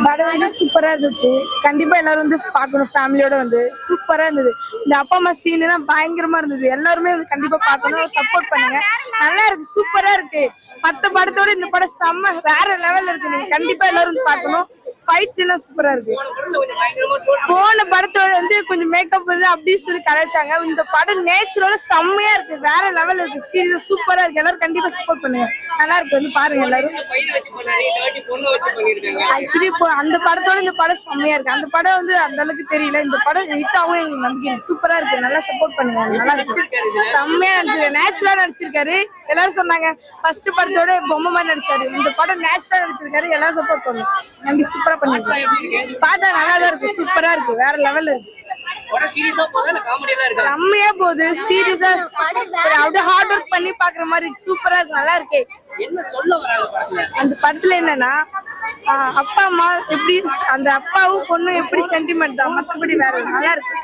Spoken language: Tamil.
படம் வந்து சூப்பரா இருந்துச்சு. கண்டிப்பா எல்லாரும் வந்து பார்க்கணும். ஃபேமிலியோட வந்து சூப்பரா இருந்தது. இந்த அப்பா அம்மா சீன்லாம் பயங்கரமா இருந்தது. எல்லாருமே வந்து கண்டிப்பா பார்க்கணும். சப்போர்ட் பண்ணுங்க. நல்லா இருக்கு, சூப்பரா இருக்கு. மத்த படத்தோட இந்த படம் செம்ம வேற லெவல்ல இருக்கு. நீங்க கண்டிப்பா எல்லாரும் வந்து பார்க்கணும். ஃபைட்ஸ் எல்லாம் சூப்பரா இருக்கு. போன படத்தோட வந்து கொஞ்சம் மேக்கப் வந்து அப்படி சொல்லி கலாய்ச்சாங்க. இந்த படம் நேச்சுரலா செம்மையா இருக்கு. வேற லெவல்ல இருக்கு. சீரியஸ் சூப்பரா இருக்கு. எல்லாரும் கண்டிப்பா சப்போர்ட் பண்ணுங்க. நல்லா இருக்கு, வந்து பாருங்க எல்லாரும். ஆக்சுவலி இப்போ அந்த படத்தோட இந்த படம் செம்மையா இருக்கு. அந்த படம் வந்து அந்த அளவுக்கு தெரியல. இந்த படம் ஹிட் ஆகும் எங்களுக்கு நம்பிக்கை. சூப்பரா இருக்கு. நல்லா சப்போர்ட் பண்ணுங்க. நல்லா இருக்கு, செம்மையா நடிச்சிருக்காரு. நேச்சுரலா நடிச்சிருக்காரு. எல்லாரும் சொன்னாங்க ஃபர்ஸ்ட் படத்தோட பொம்மை மாதிரி நடிச்சாரு. இந்த படம் நேச்சுரலா நடிச்சிருக்காரு. எல்லாரும் சப்போர்ட் பண்ணுங்க. நம்பி சூப்பரா பண்ணிருக்காரு. பார்த்தா நல்லா தான் இருக்கு. சூப்பரா இருக்கு. வேற லெவல்ல இருக்கு. செம்மையா போகுது. சீரியஸா அப்படியே ஹார்ட் ஒர்க் பண்ணி பாக்குற மாதிரி சூப்பரா இருக்கு. நல்லா இருக்கு. அந்த படத்துல என்னன்னா அப்பா அம்மா எப்படி, அந்த அப்பாவும் பொண்ணும் எப்படி சென்டிமெண்ட் தான், மற்றபடி வேற நல்லா இருக்கு.